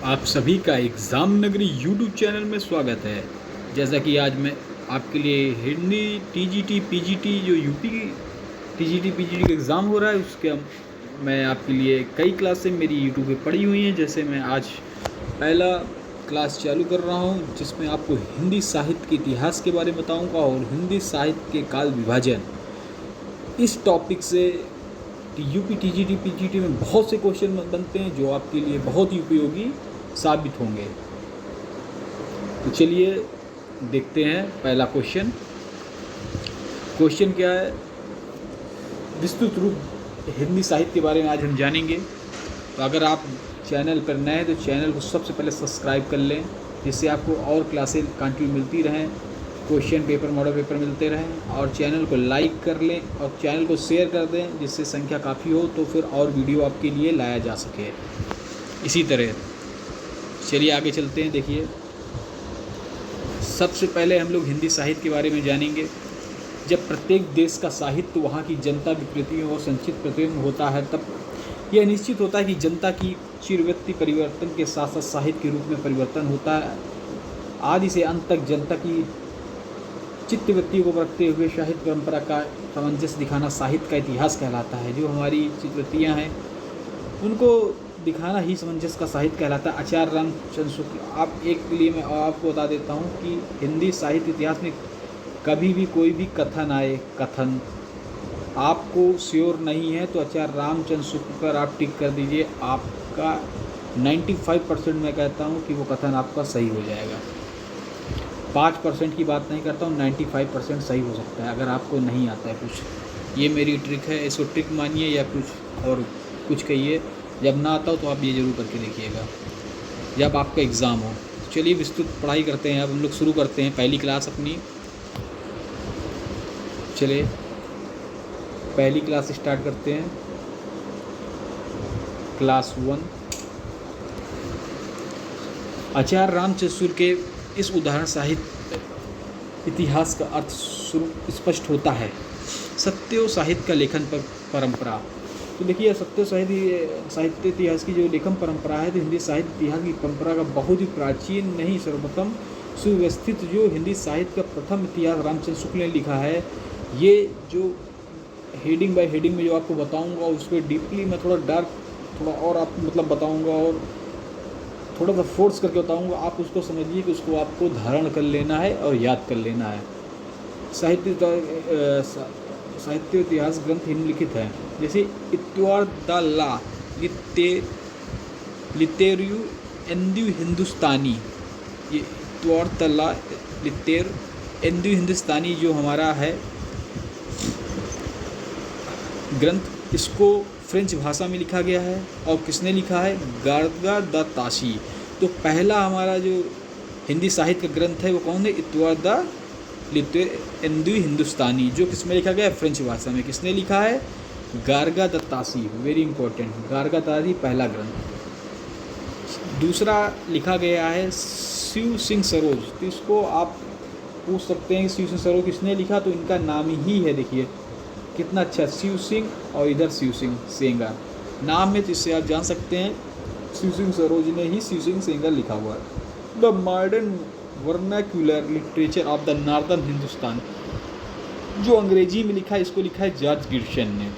आप सभी का एग्ज़ाम नगरी यूट्यूब चैनल में स्वागत है। जैसा कि आज मैं आपके लिए हिंदी टीजीटी पीजीटी जो यूपी की टीजीटी पीजीटी का एग्ज़ाम हो रहा है उसके मैं आपके लिए कई क्लासें मेरी यूट्यूब पे पड़ी हुई हैं। जैसे मैं आज पहला क्लास चालू कर रहा हूं जिसमें आपको हिंदी साहित्य के इतिहास के बारे में बताऊंगा और हिंदी साहित्य के काल विभाजन इस टॉपिक से यूपी टीजीटी पीजीटी में बहुत से क्वेश्चन बनते हैं जो आपके लिए बहुत ही उपयोगी साबित होंगे। तो चलिए देखते हैं पहला क्वेश्चन। क्वेश्चन क्या है, विस्तृत रूप हिंदी साहित्य के बारे में आज हम जानेंगे। तो अगर आप चैनल पर नए हैं तो चैनल को सबसे पहले सब्सक्राइब कर लें जिससे आपको और क्लासें कंटिन्यू मिलती रहें, क्वेश्चन पेपर मॉडल पेपर मिलते रहें। और चैनल को लाइक कर लें और चैनल को शेयर कर दें जिससे संख्या काफ़ी हो तो फिर और वीडियो आपके लिए लाया जा सके। इसी तरह चलिए आगे चलते हैं। देखिए, सबसे पहले हम लोग हिंदी साहित्य के बारे में जानेंगे। जब प्रत्येक देश का साहित्य वहाँ की जनता की कृतियों और संचित प्रतिबिंब होता है तब यह निश्चित होता है कि जनता की चिरवृत्ति परिवर्तन के साथ साथ साहित्य के रूप में परिवर्तन होता है। आदि से अंत तक जनता की चित्तवृत्ति को रखते हुए साहित्य परंपरा का सामंजस्य दिखाना साहित्य का इतिहास कहलाता है। जो हमारी चित्तवृत्तियाँ हैं उनको दिखाना ही सामंजस्य का साहित्य कहलाता है। आचार्य रामचंद्र शुक्ल, आप एक के लिए मैं आपको बता देता हूँ कि हिंदी साहित्य इतिहास में कभी भी कोई भी कथन आए, कथन आपको श्योर नहीं है तो आचार्य रामचंद्र शुक्ल पर आप टिक कर दीजिए, आपका 95% मैं कहता हूँ कि वो कथन आपका सही हो जाएगा। 5% की बात नहीं करता हूँ, 95% सही हो सकता है अगर आपको नहीं आता है कुछ। ये मेरी ट्रिक है, इसको ट्रिक मानिए या कुछ और कुछ कहिए। जब ना आता हो तो आप ये ज़रूर करके देखिएगा जब आपका एग्ज़ाम हो। चलिए विस्तृत पढ़ाई करते हैं। अब हम लोग शुरू करते हैं पहली क्लास अपनी। चलिए पहली क्लास स्टार्ट करते हैं। क्लास 1। आचार्य रामचंद्र शुक्ल के इस उदाहरण साहित्य इतिहास का अर्थ स्पष्ट होता है। सत्य और साहित्य का लेखन पर परंपरा। तो देखिए, सत्य साहित्य इतिहास की जो लेखन परंपरा है तो हिंदी साहित्य इतिहास की परंपरा का बहुत ही प्राचीन नहीं सर्वप्रथम सुव्यवस्थित जो हिंदी साहित्य का प्रथम इतिहास रामचंद्र शुक्ल ने लिखा है। ये जो हेडिंग बाय हेडिंग में जो आपको बताऊंगा उस पर डीपली मैं थोड़ा और आप मतलब बताऊंगा और थोड़ा सा फोर्स करके बताऊंगा। आप उसको समझिए कि उसको आपको धारण कर लेना है और याद कर लेना है। साहित्य इतिहास ग्रंथ निम्नलिखित है, जैसे इत्वार द ला लितेरयू एंदु हिंदुस्तानी। ये इत्वार द ला लितेर एंदु हिंदुस्तानी जो हमारा है ग्रंथ, इसको फ्रेंच भाषा में लिखा गया है। और किसने लिखा है? गार्गा द ताशी। तो पहला हमारा जो हिंदी साहित्य का ग्रंथ है वो कौन है? इत्वार द लितेर हिंदुस्तानी, जो किसमें लिखा गया है? फ्रेंच भाषा में। किसने लिखा है? गार्गा द ताशी। वेरी इंपॉर्टेंट, गार्गा ताशी पहला ग्रंथ। दूसरा लिखा गया है शिव सिंह सरोज। तो इसको आप पूछ सकते हैं कि शिव सिंह सरोज किसने लिखा, तो इनका नाम ही है। देखिए कितना अच्छा, शिव सिंह और इधर शिव सिंह सेंगर नाम है, तो इससे आप जान सकते हैं शिव सिंह सरोज ने ही शिव सिंह सेंगर लिखा हुआ है। The modern vernacular literature of the northern Hindustan, जो अंग्रेजी में लिखा है इसको लिखा है जॉर्ज गिर्शन ने।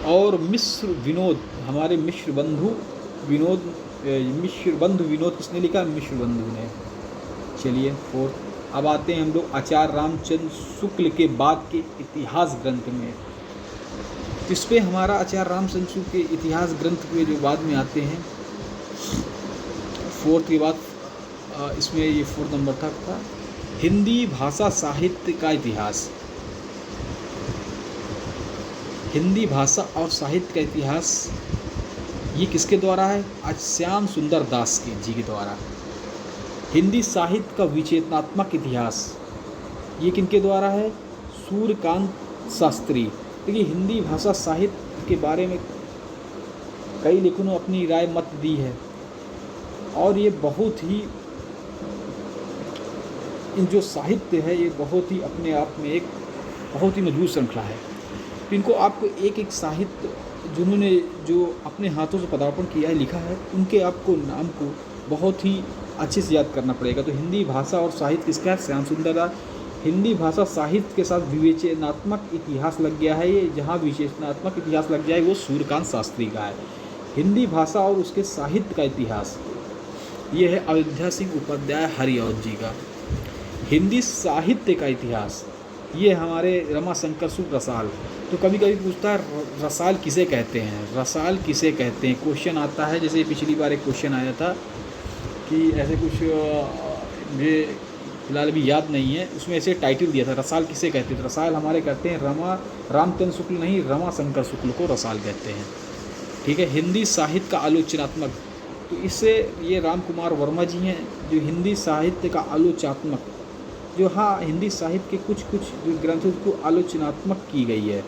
और मिश्र विनोद, हमारे मिश्र बंधु विनोद किसने लिखा? मिश्र बंधु ने। चलिए 4। अब आते हैं हम लोग आचार्य रामचंद्र शुक्ल के बाद के इतिहास ग्रंथ में। इस पे हमारा आचार्य रामचंद्र शुक्ल के इतिहास ग्रंथ में जो बाद में आते हैं 4th के बाद इसमें ये 4 नंबर था हिंदी भाषा साहित्य का इतिहास। हिंदी भाषा और साहित्य का इतिहास ये किसके द्वारा है? आज श्याम सुंदर दास जी के द्वारा। हिंदी साहित्य का विचेतनात्मक इतिहास ये किनके द्वारा है? सूर्यकांत शास्त्री। देखिए, हिंदी भाषा साहित्य के बारे में कई लेखकों ने अपनी राय मत दी है और ये बहुत ही इन जो साहित्य है ये बहुत ही अपने आप में एक बहुत ही मजबूत श्रृंखला है। इनको आपको एक एक साहित्य जिन्होंने जो अपने हाथों से पदार्पण किया है, लिखा है, उनके आपको नाम को बहुत ही अच्छे से याद करना पड़ेगा। तो हिंदी भाषा और साहित्य किसका है? श्याम सुंदर राय। हिंदी भाषा साहित्य के साथ विवेचनात्मक इतिहास लग गया है ये, जहाँ विवेचनात्मक इतिहास लग जाए वो सूर्यकांत शास्त्री का है। हिंदी भाषा और उसके साहित्य का इतिहास ये है अयोध्या सिंह उपाध्याय हरिऔध जी का। हिंदी साहित्य का इतिहास ये हमारे रमाशंकर शुक्ल रसाल। तो कभी कभी पूछता है रसाल किसे कहते हैं, रसाल किसे कहते हैं, क्वेश्चन आता है। जैसे पिछली बार एक क्वेश्चन आया था कि ऐसे कुछ मुझे फिलहाल अभी याद नहीं है, उसमें ऐसे टाइटल दिया था रसाल किसे कहते हैं। रसाल हमारे कहते हैं रामचंद्र शुक्ल नहीं, रमाशंकर शुक्ल को रसाल कहते हैं। ठीक है। हिंदी साहित्य का आलोचनात्मक, तो इससे ये राम कुमार वर्मा जी हैं जो हिंदी साहित्य का आलोचनात्मक, जो हाँ हिंदी साहित्य के कुछ जो ग्रंथों को आलोचनात्मक की गई है,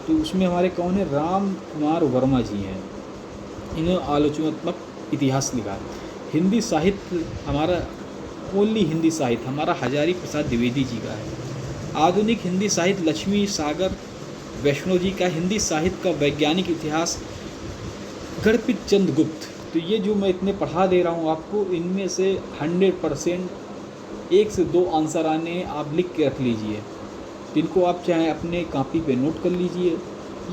तो उसमें हमारे कौन है? राम कुमार वर्मा जी हैं। इन्होंने आलोचनात्मक इतिहास लिखा है। हिंदी साहित्य हमारा ओनली हिंदी साहित्य हमारा हजारी प्रसाद द्विवेदी जी का है। आधुनिक हिंदी साहित्य लक्ष्मी सागर वैष्णो जी का। हिंदी साहित्य का वैज्ञानिक इतिहास गणपत चंद्र गुप्त। तो ये जो मैं इतने पढ़ा दे रहा हूँ आपको, इनमें से 100% 1 से 2 आंसर आने हैं, आप लिख के रख लीजिए। जिनको आप चाहें अपने कॉपी पे नोट कर लीजिए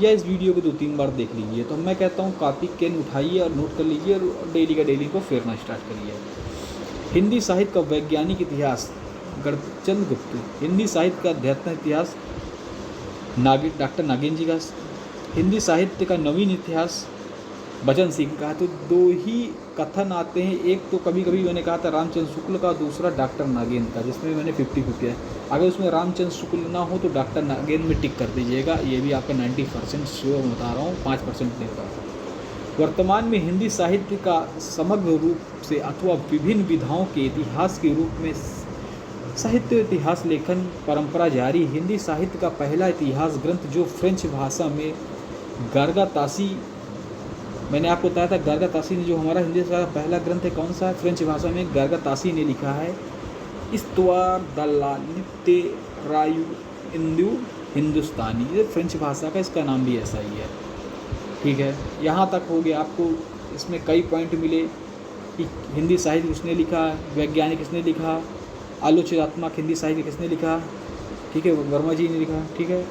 या इस वीडियो को 2-3 बार देख लीजिए। तो मैं कहता हूँ कॉपी पेन उठाइए और नोट कर लीजिए और डेली का डेली को फेरना स्टार्ट करिए। हिंदी साहित्य का वैज्ञानिक इतिहास गणपत चंद्र गुप्त। हिंदी साहित्य का अध्यात्म इतिहास डॉक्टर नागेंद्र जी का। हिंदी साहित्य का नवीन इतिहास भजन सिंह का। तो 2 ही कथन आते हैं, एक तो कभी कभी मैंने कहा था रामचंद्र शुक्ल का, दूसरा डॉक्टर नागेंद्र का, जिसमें मैंने 50-50 है। अगर उसमें रामचंद्र शुक्ल ना हो तो डॉक्टर नागेंद्र में टिक कर दीजिएगा। ये भी आपका 90% श्योर बता रहा हूँ, 5% नहीं बता। वर्तमान में हिंदी साहित्य का समग्र रूप से अथवा विभिन्न विधाओं के इतिहास के रूप में साहित्य इतिहास लेखन परंपरा जारी। हिंदी साहित्य का पहला इतिहास ग्रंथ जो फ्रेंच भाषा में गार्गा तासी, मैंने आपको बताया था गार्गा तासी ने, जो हमारा हिंदी का पहला ग्रंथ है कौन सा है? फ्रेंच भाषा में गार्गा तासी ने लिखा है। इस्तवार दल्ला नित्य रायु इंदु हिंदुस्तानी, ये फ्रेंच भाषा का इसका नाम भी ऐसा ही है। ठीक है, यहाँ तक हो गया। आपको इसमें कई पॉइंट मिले कि हिंदी साहित्य किसने लिखा, वैज्ञानिक किसने लिखा, आलोचनात्मक हिंदी साहित्य किसने लिखा। ठीक है, वर्मा जी ने लिखा। ठीक है,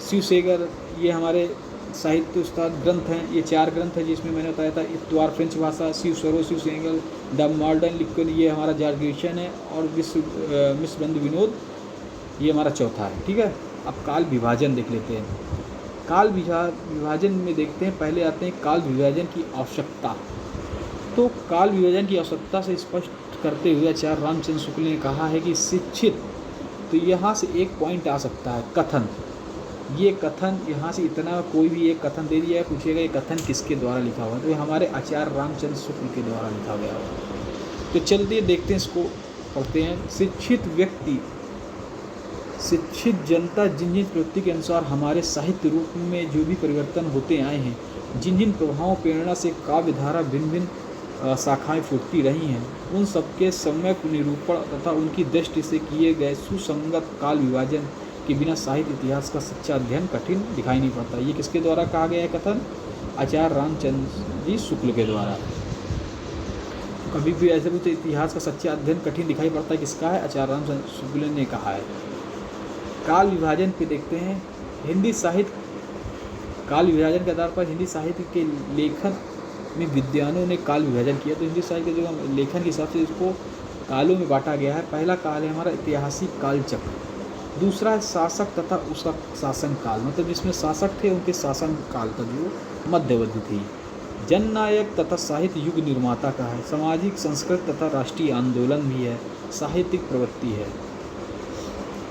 शिवसेगर ये हमारे साहित्य उस्ताद ग्रंथ हैं। ये 4 ग्रंथ हैं जिसमें मैंने बताया था इतवार फ्रेंच भाषा, शिव सरो शिव सेंगल, द मॉडर्न लिखन ये हमारा जॉर्ज ग्रिशन है, और मिस बंधु विनोद ये हमारा चौथा है। ठीक है, अब काल विभाजन देख लेते हैं। काल विभाजन में देखते हैं, पहले आते हैं काल विभाजन की आवश्यकता। तो काल विभाजन की आवश्यकता से स्पष्ट करते हुए आचार्य रामचंद्र शुक्ल ने कहा है कि शिक्षित, तो यहाँ से एक पॉइंट आ सकता है कथन। ये कथन यहाँ से इतना कोई भी एक कथन दे दिया है, पूछेगा ये कथन किसके द्वारा लिखा हुआ है, तो ये हमारे आचार्य रामचंद्र शुक्ल के द्वारा लिखा गया हुआ। तो चलते देखते हैं, इसको पढ़ते हैं। शिक्षित व्यक्ति, शिक्षित जनता जिन जिन प्रवृत्ति के अनुसार हमारे साहित्य रूप में जो भी परिवर्तन होते आए हैं, जिन जिन प्रभावों प्रेरणा से काव्य धारा भिन्न भिन्न शाखाएँ फूटती रही हैं, उन सबके सम्यक निरूपण तथा उनकी दृष्टि से किए गए सुसंगत काल विभाजन के बिना साहित्य इतिहास का सच्चा अध्ययन कठिन दिखाई नहीं पड़ता। ये किसके द्वारा कहा गया है कथन? आचार्य रामचंद्र जी शुक्ल के द्वारा। कभी भी ऐसे कुछ इतिहास का सच्चा अध्ययन कठिन दिखाई पड़ता है, किसका है? आचार्य रामचंद्र शुक्ल ने कहा है। काल विभाजन पे देखते हैं। हिंदी साहित्य काल विभाजन के आधार पर हिंदी साहित्य के लेखन में विद्वानों ने काल विभाजन किया। तो हिंदी साहित्य के जो लेखन के हिसाब से इसको कालों में बांटा गया है। पहला काल है हमारा ऐतिहासिक काल चक्र, दूसरा है शासक तथा उसका शासन काल, मतलब जिसमें शासक थे उनके शासन काल का जो मध्यवधि थी। जननायक तथा साहित्य युग निर्माता का है। सामाजिक संस्कृत तथा राष्ट्रीय आंदोलन भी है, साहित्यिक प्रवृत्ति है।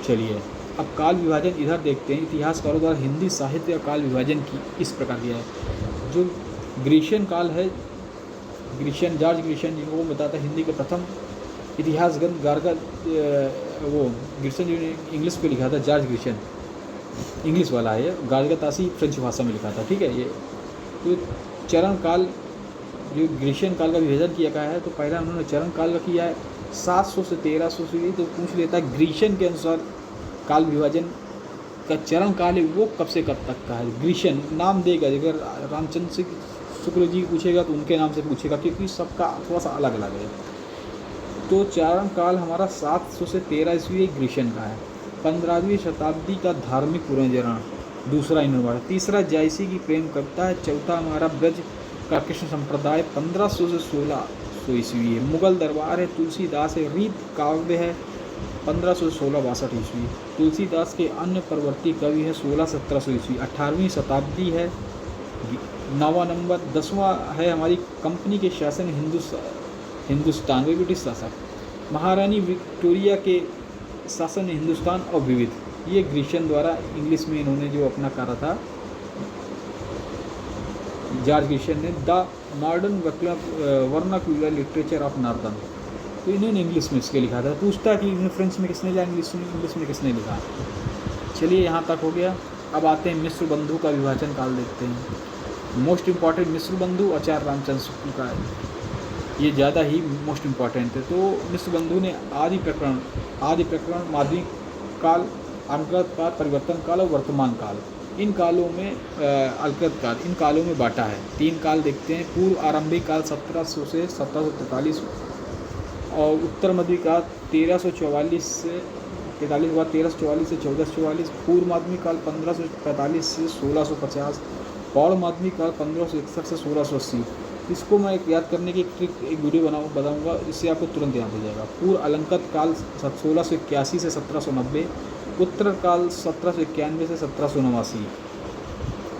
चलिए अब काल विभाजन इधर देखते हैं। इतिहासकारों द्वारा हिंदी साहित्य का काल विभाजन की इस प्रकार किया है। जो ग्रीशियन काल है, ग्रीशियन जॉर्ज ग्रीशियन जिनको वो बताता है हिंदी का प्रथम इतिहास ग्रंथ गार्गा, वो ग्रीशियन जो इंग्लिश पे लिखा था, जॉर्ज ग्रीशियन इंग्लिश वाला है, गार्गा तासी फ्रेंच भाषा में लिखा था। ठीक है, ये तो चरण काल जो ग्रीशियन काल का विभाजन किया गया है, तो पहला उन्होंने चरण काल का किया है 700 से 1300 से। तो पूछ लेता है ग्रीशियन के अनुसार काल विभाजन का चरण काल है वो कब से कब तक का है। ग्रीष्म नाम देगा, अगर रामचंद्र शुक्ल जी पूछेगा तो उनके नाम से पूछेगा, क्योंकि सबका थोड़ा सा अलग अलग है। तो चारण काल हमारा 700 से 13 ईस्वी ग्रीष्म का है। 15वीं शताब्दी का धार्मिक पुनर्जागरण दूसरा इन्होंने। तीसरा जायसी की प्रेम कविता है। चौथा हमारा ब्रज का कृष्ण संप्रदाय 1500 से 1600 ईस्वी है। मुगल दरबार है। तुलसीदास है। रीत काव्य है 1500 से 1662 ईस्वी। तुलसीदास के अन्य परवर्ती कवि है 1600-1700 ईस्वी। 18वीं शताब्दी है। 9वां नंबर। 10वां है हमारी कंपनी के शासन हिंदुस्तान वे ब्रिटिश शासक। महारानी विक्टोरिया के शासन हिंदुस्तान और विविध, ये ग्रीशन द्वारा इंग्लिश में इन्होंने जो अपना करा था जॉर्ज ग्रीशन ने, the modern vernacular literature of northern, तो इन्होंने इंग्लिश में इसके लिखा था। पूछता कि फ्रेंच में किसने लिखा, इंग्लिश में किसने लिखा। चलिए यहाँ तक हो गया। अब आते हैं मिश्र बंधु का विभाजन काल देखते हैं। मोस्ट इम्पॉर्टेंट मिश्र बंधु आचार्य रामचंद्र शुक्ल का है, ये ज़्यादा ही मोस्ट इम्पॉर्टेंट है। तो मिश्र बंधु ने आदि प्रकरण, माध्यमिक काल, अंगत काल, परिवर्तन काल और वर्तमान काल, इन कालों में अलकृत काल, इन कालों में बांटा है। 3 काल देखते हैं। पूर्व आरंभिक काल 1700 से 1743 और उत्तर मध्य काल 1344 से 43 के बाद 1344 से 1444। पूर्व माध्यमिक काल 1545 से 1650। पौड़ माध्यमिक काल 1561 से 1680। इसको मैं याद करने की एक वीडियो बताऊंगा, इससे आपको तुरंत याद हो जाएगा। पूर्व अलंकृत काल 1681 से 1790। उत्तर काल 1791 से 1789।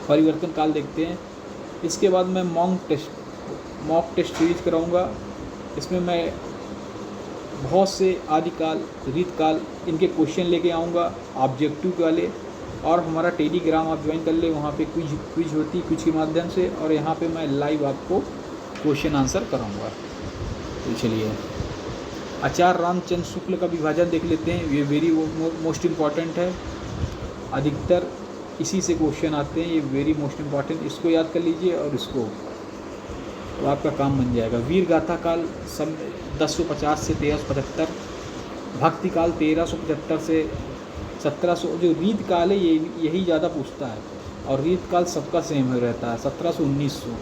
परिवर्तन काल देखते हैं। इसके बाद मैं मॉक टेस्ट सीरीज कराऊंगा। इसमें मैं बहुत से आदिकाल, रीतकाल, इनके क्वेश्चन लेके आऊँगा ऑब्जेक्टिव वाले। और हमारा टेलीग्राम आप ज्वाइन कर ले, वहाँ पे क्विज होती है, क्विज के माध्यम से, और यहाँ पे मैं लाइव आपको क्वेश्चन आंसर कराऊंगा। तो चलिए आचार्य रामचंद्र शुक्ल का विभाजन देख लेते हैं। ये वेरी मोस्ट इम्पॉर्टेंट है, अधिकतर इसी से क्वेश्चन आते हैं, ये वेरी मोस्ट इम्पॉर्टेंट। इसको याद कर लीजिए और इसको, तो आपका काम बन जाएगा। वीर गाथा काल 1050 से 1375। भक्ति काल 1375 से 1700। जो रीत काल है यही ज़्यादा पूछता है, और रीत काल सबका सेम रहता है 1700-1900।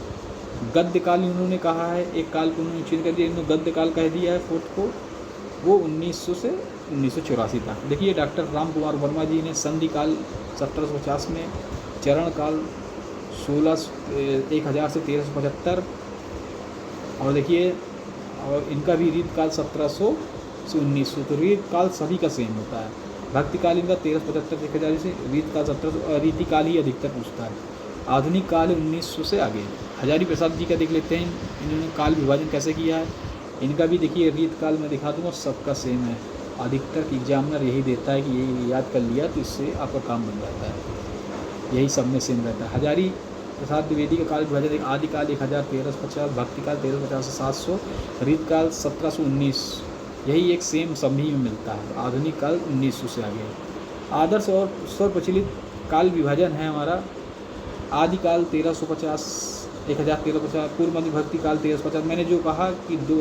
गद्य काल इन्होंने कहा है, एक काल को उन्होंने चेंज कर दिया, इन्होंने गद्य काल कह दिया है फोर्थ को, वो 1900 से 1984 तक। देखिए डॉक्टर राम कुमार वर्मा जी ने संधि काल 1750 में, चरण काल 1000 से 1375, और देखिए और इनका भी रीत काल 1700 से 1900। तो रीत काल सभी का सेम होता है। भक्ति काल इनका 1375 से 1000 से, रीत काल 1700, रीति काल ही अधिकतर पूछता है। आधुनिक काल 1900 से आगे। हजारी प्रसाद जी का देख लेते हैं, इन्होंने काल विभाजन कैसे किया है। इनका भी देखिए रीत काल में दिखा दूँगा, सबका सेम है। अधिकतर एग्जामिनर यही देता है कि ये याद कर लिया तो इससे आपका काम बन जाता है, यही सब में सेम रहता है। हजारी प्रसाद द्विवेदी का काल विभाजन, आदिकाल 1000-1350, भक्ति काल 1350 से 700, रीत काल 1700-19, यही एक सेम सभी में मिलता है। आधुनिक काल 1900 से आगे। आदर्श और सर्वप्रचलित काल विभाजन है हमारा। आदिकाल 1350, 1000-1350, पूर्व मध्य भक्ति काल 1350। मैंने जो कहा कि दो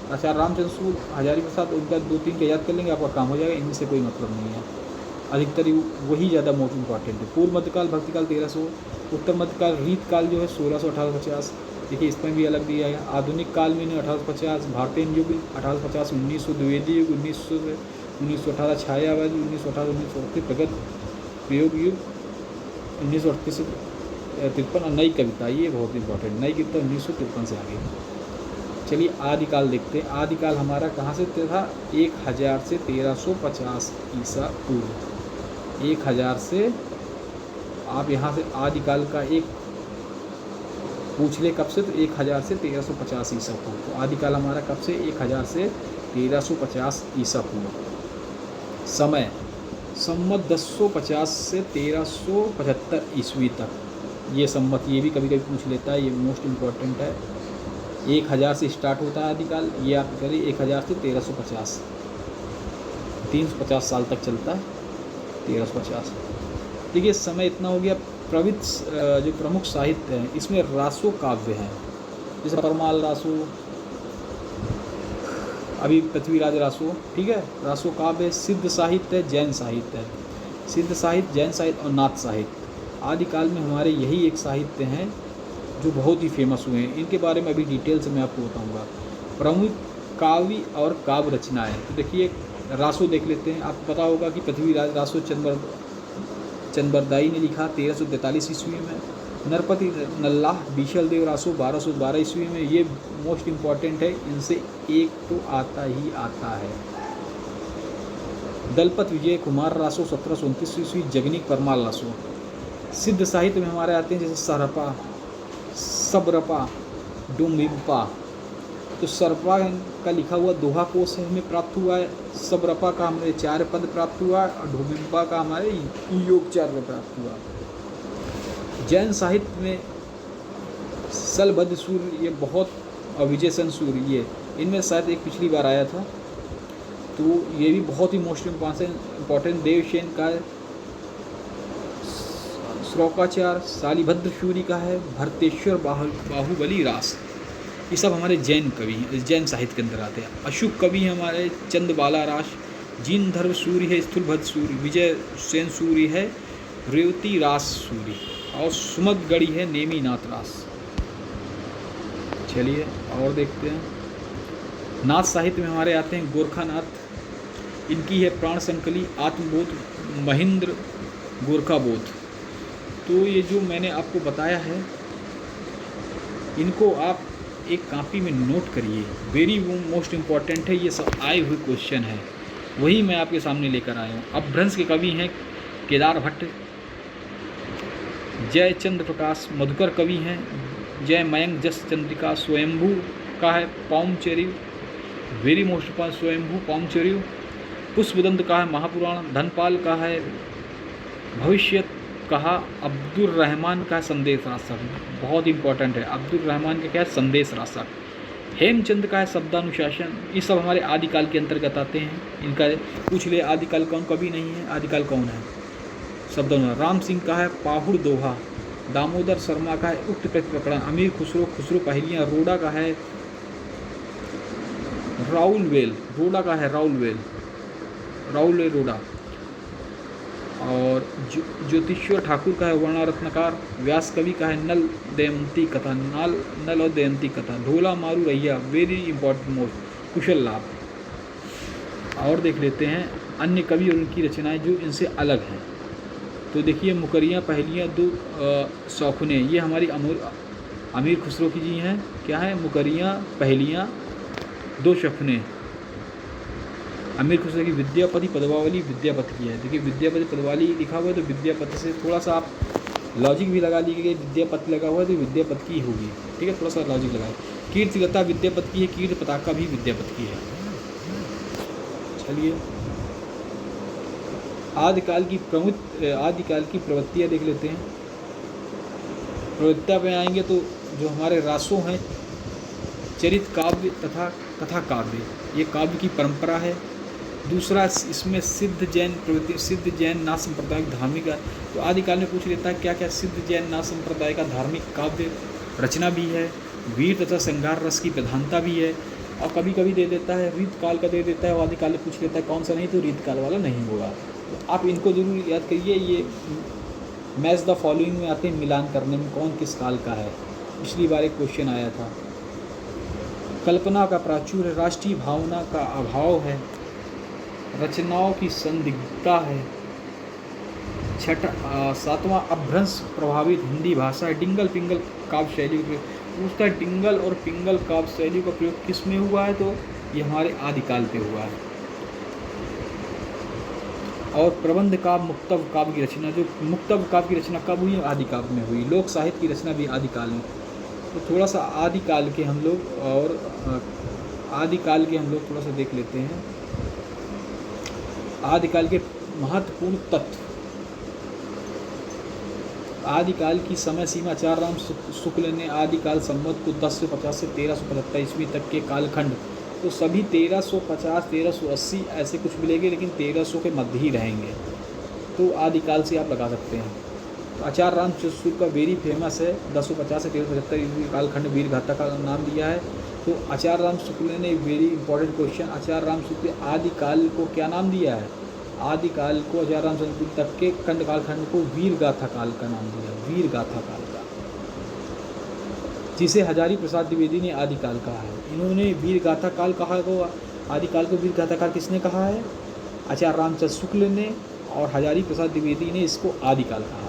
आचार्य रामचंद्र शुक्ल, हजारी प्रसाद, उनका 2-3 का याद कर लेंगे, आपका काम हो जाएगा। इनसे कोई मतलब नहीं है, अधिकतर वही ज़्यादा मोस्ट इम्पॉर्टेंट है। पूर्व मध्यकाल भक्ति काल 1300, उत्तर मध्यकाल रीत काल जो है 1600-1850। देखिए इसमें भी अलग दिया है। आधुनिक काल में 1850, भारतीय युग 1850, 1900 द्विवेदी युग, 1900 से 1918 छायावाद, 1918 1938 प्रगत प्रयोग युग, 1938 से 53, और नई कविता, ये बहुत इंपॉर्टेंट, नई कविता 1953 से आगे। चलिए आदिकाल देखते हैं। आदिकाल हमारा कहाँ से था, 1000 से 1350 ईसा पूर्व। 1000 से आप यहाँ से आदिकाल का एक पूछ ले कब से, तो 1000 से 1350 ईसा पूर्व। तो आदिकाल हमारा कब से, 1000 से 1350 ईसा पूर्व। समय संवत 1050 से 1375 ईस्वी तक, ये संवत, ये भी कभी कभी पूछ लेता है, ये मोस्ट इम्पॉर्टेंट है। 1000 से स्टार्ट होता है आदिकाल, ये आप करिए 1000 से 1350, 350 साल तक चलता है 1350। देखिए समय इतना हो गया। प्रवित जो प्रमुख साहित्य हैं इसमें रासो काव्य हैं, जैसे परमाल रासो, अभी पृथ्वीराज रासो, ठीक है, रासो काव्य। सिद्ध साहित्य है, जैन साहित्य है। सिद्ध साहित्य, जैन साहित्य और नाथ साहित्य। आदिकाल में हमारे यही एक साहित्य हैं जो बहुत ही फेमस हुए हैं। इनके बारे में अभी डिटेल से मैं आपको बताऊंगा। प्रमुख काव्य और काव्य रचनाएं, तो देखिए रासो देख लेते हैं। आपको पता होगा कि पृथ्वीराज रासो चंद्रबरदाई ने लिखा 1343 ईस्वी में। नरपति नल्लाह बीशल देव रासो 1212 ईस्वी में। ये मोस्ट इम्पॉर्टेंट है, इनसे एक तो आता ही आता है। दलपत विजय कुमार रासो 1729 ईस्वी। जगनीक परमाल रासो। सिद्ध साहित्य में हमारे आते हैं जैसे सरपा, सबरपा, डुम्बिम्पा। तो सरपा का लिखा हुआ दोहा कोश हमें प्राप्त हुआ है, सबरपा का हमें 4 पद प्राप्त हुआ है और डुम्बिम्पा का हमारे योग 4 में प्राप्त हुआ। जैन साहित्य में सलभद्र सूर्य, ये बहुत, और विजयसन सूर्य, ये इनमें शायद एक पिछली बार आया था, तो ये भी बहुत ही मोस्ट इम्पॉर्टेंट। देवसेन का है, श्लोकाचार, शालिभद्र सूरी का है, भरतेश्वर बाहुबली रास। ये सब हमारे जैन कवि हैं, जैन साहित्य के अंदर आते हैं। अशुक कवि हैं हमारे चंदबाला रास। जीनधर्म सूरी है स्थूलभद्र सूरी। विजय सेन सूरी है रेवती रास सूरी। और सुमदगढ़ी है नेमीनाथ रास। चलिए और देखते हैं। नाथ साहित्य में हमारे आते हैं गोरखानाथ। इनकी है प्राण संकली, आत्मबोध, महेंद्र गोरखाबोध। तो ये जो मैंने आपको बताया है, इनको आप एक कॉपी में नोट करिए, वेरी मोस्ट इम्पॉर्टेंट है। ये सब आए हुए क्वेश्चन है, वही मैं आपके सामने लेकर आया हूँ। अपभ्रंश के कवि हैं केदार भट्ट, जय चंद्र प्रकाश। मधुकर कवि हैं जय मयंक जस चंद्रिका। स्वयंभू का है पौमचर्य, वेरी मोस्ट इम्पॉर्टेंट, स्वयंभू पौमचर्य। पुष्पदंत का है महापुराण। धनपाल का है भविष्य कहा। अब्दुल रहमान का संदेश रासक, बहुत इंपॉर्टेंट है। अब्दुल रहमान का क्या है, संदेश रासक। हेमचंद का है शब्दानुशासन। ये सब हमारे आदिकाल के अंतर्गत आते हैं। इनका पूछ ले आदिकाल कौन, कभी नहीं है, आदिकाल कौन है, शब्दानुशासन। राम सिंह का है पाहुड़ दोहा। दामोदर शर्मा का है उक्त प्रकरण। अमीर खुसरो, खुसरो पहलियाँ। रोडा का है राउलवेल, रोडा का है राउलवेल रोडा। और ज्योतिश्वर ठाकुर का है वर्णारत्नकार। व्यास कवि का है नल दमयंती कथा, नल और दमयंती कथा। ढोला मारू रैया, वेरी इंपॉर्टेंट मोस्ट, कुशल लाभ। और देख लेते हैं अन्य कवि और उनकी रचनाएं जो इनसे अलग हैं। तो देखिए मुकरियाँ पहलियाँ दो शौखने, ये हमारी अमीर खुसरो की जी हैं। क्या है, मुकरियाँ पहलियाँ दो शौखने। अमीर खुसरो की विद्यापति पदवावली विद्यापति की है। देखिए विद्यापति पदवाली लिखा हुआ है तो विद्यापति से थोड़ा सा आप लॉजिक भी लगा लीजिए। विद्यापति लगा हुआ है तो विद्यापति की होगी, ठीक है, थोड़ा सा लॉजिक लगाए। कीर्तिगता विद्यापति की है, कीर्ति पताका भी विद्यापति की है। चलिए आदिकाल की प्रवृत्तियाँ देख लेते हैं। प्रवृत्तियाँ पे आएंगे तो जो हमारे रासों हैं, चरित काव्य तथा कथा काव्य, ये काव्य की परंपरा है। दूसरा इसमें सिद्ध जैन प्रवृत्ति, सिद्ध जैन नाथ संप्रदाय धार्मिक। तो आदिकाल में पूछ लेता है क्या क्या सिद्ध जैन नाथ संप्रदाय का धार्मिक काव्य रचना भी है। वीर तथा श्रृंगार रस की प्रधानता भी है। और कभी कभी दे देता है रीत काल का दे देता है, और आदिकाल में पूछ लेता है कौन सा नहीं, तो रीत काल वाला नहीं होगा। तो आप इनको जरूर याद करिए। ये मैच द फॉलोइंग में आते हैं मिलान करने में, कौन किस काल का है। पिछली बार एक क्वेश्चन आया था। कल्पना का प्राचुर्य, राष्ट्रीय भावना का अभाव है, रचनाओं की संदिग्धता है। सातवां अपभ्रंश प्रभावित हिंदी भाषा है। डिंगल पिंगल काव्य शैली का पूछता है, डिंगल और पिंगल काव्य शैली का प्रयोग किस में हुआ है, तो ये हमारे आदिकाल पे हुआ है। और प्रबंध काव्य, मुक्तव काव्य की रचना, जो मुक्तव काव्य की रचना कब हुई, आदिकाल में हुई। लोक साहित्य की रचना भी आदिकाल में। तो थोड़ा सा आदिकाल के हम लोग थोड़ा सा देख लेते हैं। आदिकाल के महत्वपूर्ण तत्व। आदिकाल की समय सीमा। आचार्य राम शुक्ल ने आदिकाल संवत को 1050 से 1375 ईस्वी तक के कालखंड, तो सभी 1350 1380 ऐसे कुछ मिलेंगे, लेकिन 1300 के मध्य ही रहेंगे। तो आदिकाल से आप लगा सकते हैं। तो आचार्य राम शुक्ल का वेरी फेमस है, 1050 से 1375 ईस्वी कालखंड वीर गाथा का नाम दिया है। तो आचार्य राम शुक्ल ने वेरी इंपॉर्टेंट क्वेश्चन, आचार्य राम शुक्ल आदिकाल को क्या नाम दिया है, आदिकाल को आचार्य रामचंद्र तक के खंड कालखंड को वीर गाथा काल का नाम दिया, वीर गाथा काल का, जिसे हजारी प्रसाद द्विवेदी ने आदिकाल कहा है। इन्होंने वीर गाथा काल कहा को, आदिकाल को वीर गाथा काल किसने कहा है? आचार्य रामचंद्र शुक्ल ने, और हजारी प्रसाद द्विवेदी ने इसको आदिकाल कहा है।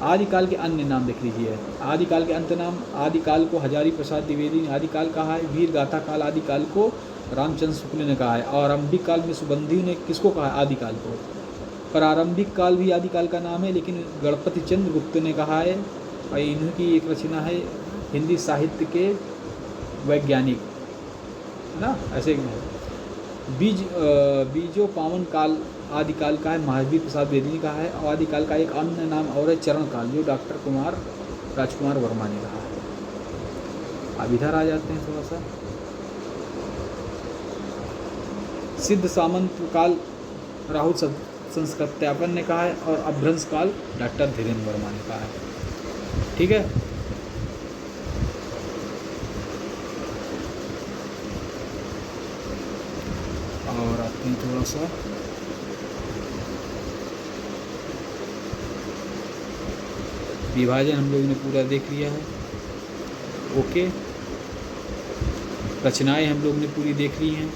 आदिकाल के अन्य नाम देख लीजिए। आदिकाल के अंत नाम, आदिकाल को हजारी प्रसाद द्विवेदी ने आदिकाल कहा है, वीर गाथा काल आदिकाल को रामचंद्र शुक्ल ने कहा है, और आरंभिक काल में सुबंधी ने किसको कहा है? आदिकाल को। प्रारंभिक काल भी आदिकाल का नाम है, लेकिन गणपति चंद्र गुप्त ने कहा है, और इनकी एक रचना है हिंदी साहित्य के वैज्ञानिक ना, ऐसे बीजो पावन काल आदिकाल का है, महावीर प्रसाद द्विवेदी ने कहा है। और आदिकाल का एक अन्य नाम और है चरण काल, जो डॉक्टर राजकुमार वर्मा ने कहा है। अब इधर आ जाते हैं थोड़ा सा। सिद्ध सामंत काल राहुल संस्कृत्यापन ने कहा है, और अभ्रंश काल डॉक्टर धीरेन्द्र वर्मा ने कहा है। ठीक है, और आते हैं थोड़ा सा विभाजन, हम लोगों ने पूरा देख लिया है। ओके, रचनाएं हम लोग ने पूरी देख ली हैं।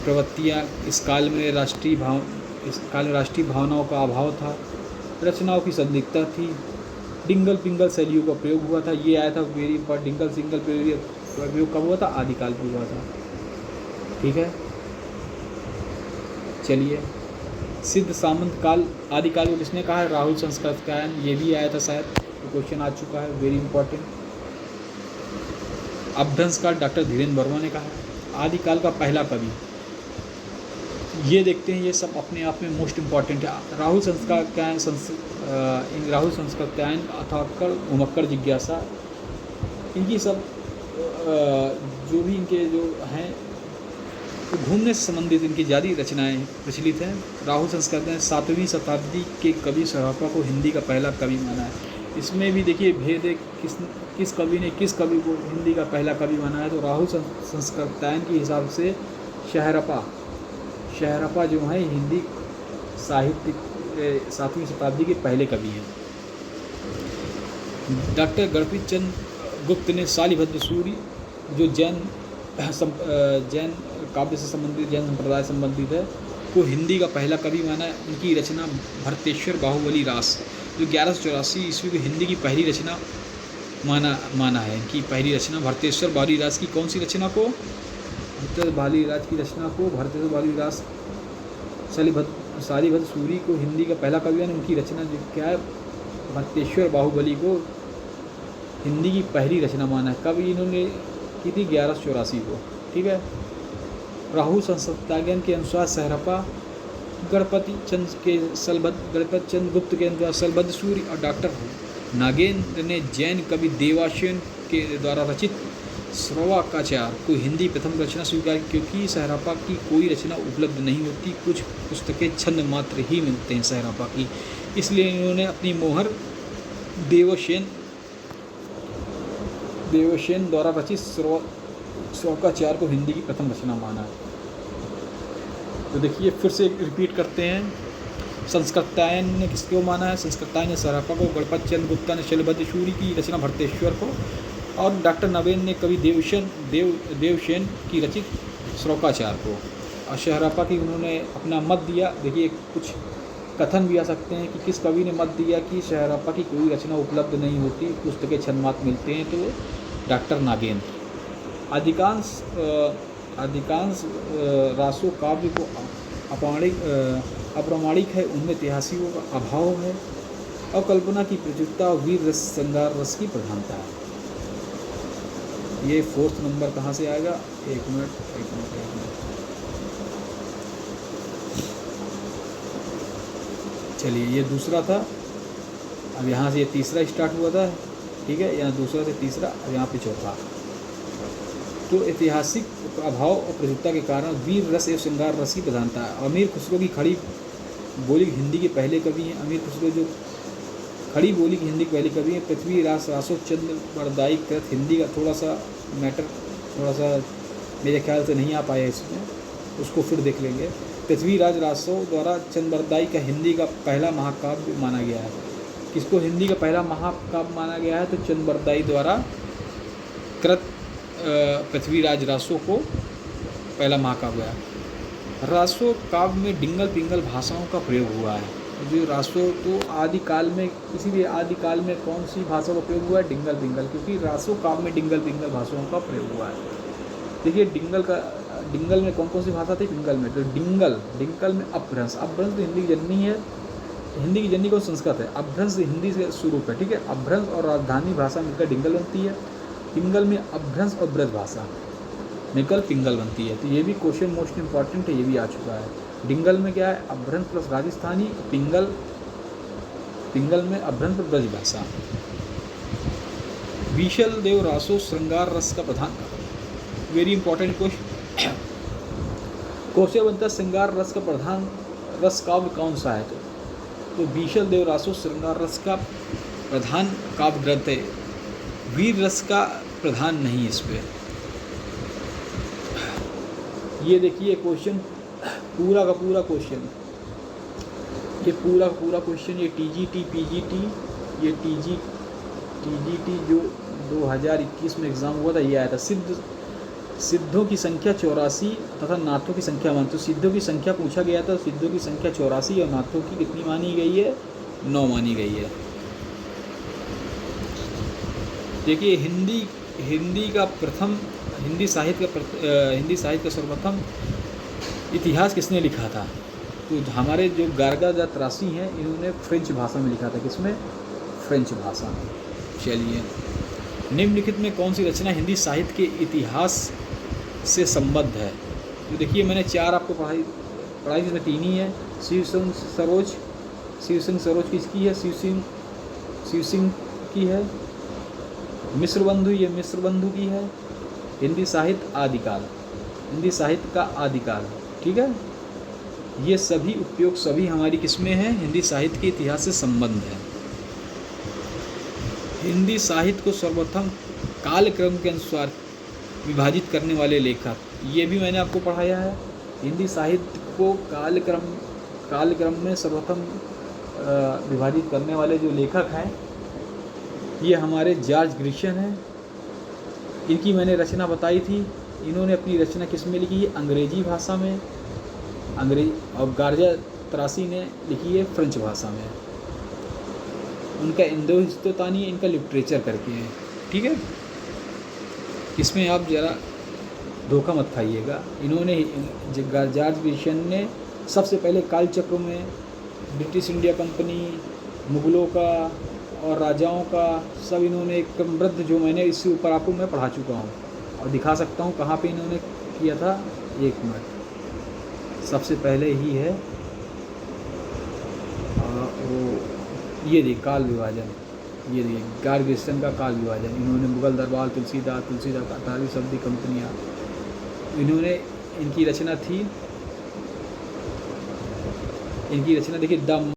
प्रवृत्तियाँ, इस काल में राष्ट्रीय भावनाओं का अभाव था, रचनाओं की संदिग्धता थी, डिंगल पिंगल शैलियों का प्रयोग हुआ था। ये आया था वेरी इंपॉर्टेंट, डिंगल सिंगल प्रयोग कब हुआ था? आदिकाल पर हुआ था। ठीक है, चलिए। सिद्ध सामंत काल आदिकाल को किसने कहा है? राहुल संस्कृत्यायन, ये भी आया था शायद, तो क्वेश्चन आ चुका है, वेरी इंपॉर्टेंट। अभ्रंश काल डॉक्टर धीरेन्द्र वर्मा ने कहा है। आदिकाल का पहला कवि, ये देखते हैं, ये सब अपने आप में मोस्ट इम्पॉर्टेंट है। राहुल संस्कृत्यायन अथवा घुमक्कड़ जिज्ञासा, इनकी सब जो भी इनके जो हैं घूमने से संबंधित इनकी ज़्यादा रचनाएं प्रचलित हैं। राहुल संस्कृत्यायन 7वीं शताब्दी के कवि सराफा को हिंदी का पहला कवि माना है। इसमें भी देखिए भेद है, किस कवि ने किस कवि को हिंदी का पहला कवि माना है। तो राहुल संस्कृत्यायन के हिसाब से शहरपा जो है हिंदी साहित्य 7वीं शताब्दी के पहले कवि हैं। डॉक्टर गणपति चंद्र गुप्त ने शालिभद्र सूरी, जो जैन काव्य से संबंधित, जैन संप्रदाय संबंधित है, को हिंदी का पहला कवि माना है। उनकी रचना भरतेश्वर बाहुबली रास, जो 1184 ईस्वी को हिंदी की पहली रचना माना है। इनकी पहली रचना भरतेश्वर बाहुबली रास की, कौन सी रचना को? भरतेश्वर बाहुबली राज की रचना को, भरतेश्वर बाहुबली रास शालिभद्र सूरी को हिंदी का पहला कवि माना। उनकी रचना जो क्या है? भरतेश्वर बाहुबली को हिंदी की पहली रचना माना है। कब इन्होंने की थी? 1184 को। ठीक है। राहुल संस्कृत्यायन के अनुसार शहरपा गणपति चंद्र गुप्त के अनुसार शैलभद्र सूरी, और डॉक्टर नागेंद्र ने जैन कवि देवाशयन के द्वारा रचित श्रवाकाचार को हिंदी प्रथम रचना स्वीकार, क्योंकि शहरपा की कोई रचना उपलब्ध नहीं होती, कुछ पुस्तकें छंद मात्र ही मिलते हैं शहरपा की, इसलिए इन्होंने अपनी मोहर देवसेन द्वारा रचित श्रवाकाचार को हिंदी की प्रथम रचना माना है। तो देखिए फिर से रिपीट करते हैं। संस्कृत्यायन ने किसको माना है? संस्कृत्यायन ने शहरपा को, गणपति चंद्र गुप्ता ने शैलभद्र सूरी की रचना भरतेश्वर को, और डॉक्टर नवेन ने कवि देवसेन की रचित श्रवाकाचार को, और शहरपा की उन्होंने अपना मत दिया। देखिए कुछ कथन भी आ सकते हैं कि किस कवि ने मत दिया कि शहरपा की कोई रचना उपलब्ध नहीं होती, पुस्तकें छंदमात मिलते हैं, तो डॉक्टर नागेंद्र। अधिकांश रासो काव्य को अप्रामाणिक है, उनमें ऐतिहासिकों का अभाव है, अकल्पना की प्रचुरता और वीर रस श्रृंगार रस की प्रधानता है। ये 4th नंबर कहाँ से आएगा? एक मिनट। चलिए ये दूसरा था, अब यहाँ से ये तीसरा स्टार्ट हुआ था। ठीक है, यहाँ दूसरा से तीसरा, अब यहाँ पे चौथा। तो ऐतिहासिक अभाव और प्रचुरता के कारण वीर रस एवं श्रृंगार रस की प्रधानता है। अमीर खुसरो की खड़ी बोली हिंदी के पहले कवि हैं। अमीर खुसरो जो खड़ी बोली की हिंदी के पहले कवि हैं। पृथ्वी रासो चंद्र बरदाई कृत हिंदी का थोड़ा सा मैटर, थोड़ा सा मेरे ख्याल से नहीं आ पाया इसमें, उसको फिर देख लेंगे। पृथ्वीराज रासो द्वारा चंद्रबरदाई का हिंदी का पहला महाकाव्य माना गया है। किसको हिंदी का पहला महाकाव्य माना गया है? तो चंद्रबरदाई द्वारा कृत पृथ्वीराज रासो को पहला महाकाव्य है। रासो काव्य में डिंगल पिंगल भाषाओं का प्रयोग हुआ है। जो रासो तो आदिकाल में, इसीलिए आदिकाल में कौन सी भाषा का प्रयोग हुआ है? डिंगल पिंगल, क्योंकि रासो काव्य में डिंगल पिंगल भाषाओं का प्रयोग हुआ है। देखिए डिंगल में कौन कौन सी भाषा थी? पिंगल में तो डिंगल में अपभ्रंश तो हिंदी की जननी है, हिंदी की जननी को संस्कृत है। अपभ्रंश हिंदी से स्वरूप है, ठीक है। अपभ्रंश और राजधानी भाषा मिलकर डिंगल बनती है। पिंगल में अपभ्रंश और ब्रज भाषा मिलकर पिंगल बनती है। तो ये भी क्वेश्चन मोस्ट इंपॉर्टेंट है, ये भी आ चुका है। डिंगल में क्या है? अपभ्रंश प्लस राजस्थानी। पिंगल में अपभ्रंश प्लस ब्रज भाषा। बीशल देव रासो श्रृंगार रस का प्रधान, वेरी इंपॉर्टेंट क्वेश्चन बनता है, श्रृंगार रस का प्रधान रस काव्य कौन सा है? तो बीशल देव रासो श्रृंगार रस का प्रधान काव्य ग्रंथ है। वीर रस का प्रधान नहीं इस पे। ये देखिए क्वेश्चन पूरा का पूरा क्वेश्चन, ये पूरा का पूरा क्वेश्चन, ये टीजीटी पीजीटी, ये टीजीटी जो 2021 में एग्ज़ाम हुआ था, ये आया था। सिद्धों की संख्या 84 तथा नाथों की संख्या 1। तो सिद्धों की संख्या पूछा गया था, सिद्धों की संख्या 84 और नाथों की कितनी मानी गई है? 9 मानी गई है। देखिए हिंदी साहित्य का सर्वप्रथम इतिहास किसने लिखा था? तो हमारे जो गार्गा त्रासी हैं, इन्होंने फ्रेंच भाषा में लिखा था। किसमें? फ्रेंच भाषा में। चलिए, निम्नलिखित में कौन सी रचना हिंदी साहित्य के इतिहास से संबद्ध है? तो देखिए मैंने 4 आपको पढ़ाई जिसमें 3 ही है। शिव सिंह सरोज किसकी है? शिव सिंह की है। मिश्र बंधु, ये मिश्र बंधु की है। हिंदी साहित्य का आदिकाल, ठीक है। ये सभी उपयोग सभी हमारी किसमें है? हिंदी साहित्य के इतिहास से संबंध है। हिंदी साहित्य को सर्वप्रथम कालक्रम के अनुसार विभाजित करने वाले लेखक, ये भी मैंने आपको पढ़ाया है। हिंदी साहित्य को कालक्रम में सर्वप्रथम विभाजित करने वाले जो लेखक हैं, ये हमारे जॉर्ज ग्रिशन हैं। इनकी मैंने रचना बताई थी। इन्होंने अपनी रचना किस में लिखी है? अंग्रेजी भाषा में, और गार्गा त्रासी ने लिखी है फ्रेंच भाषा में। उनका हिंदुस्तानी इनका लिटरेचर करके है, ठीक है। इसमें आप ज़रा धोखा मत खाइएगा। इन्होंने जॉर्ज ग्रिशन ने सबसे पहले कालचक्र में ब्रिटिश इंडिया कंपनी, मुग़लों का और राजाओं का सब इन्होंने एक समृद्ध, जो मैंने इससे ऊपर आपको मैं पढ़ा चुका हूँ और दिखा सकता हूँ कहाँ पे इन्होंने किया था। 1 मिनट, सबसे पहले ही है वो ये देखिए काल विभाजन, ये देखिए जॉर्ज ग्रिशन का काल विभाजन। इन्होंने मुग़ल दरबार, तुलसीदास का 18वीं शताब्दी कंपनियाँ, इन्होंने इनकी रचना थी। इनकी रचना देखिए द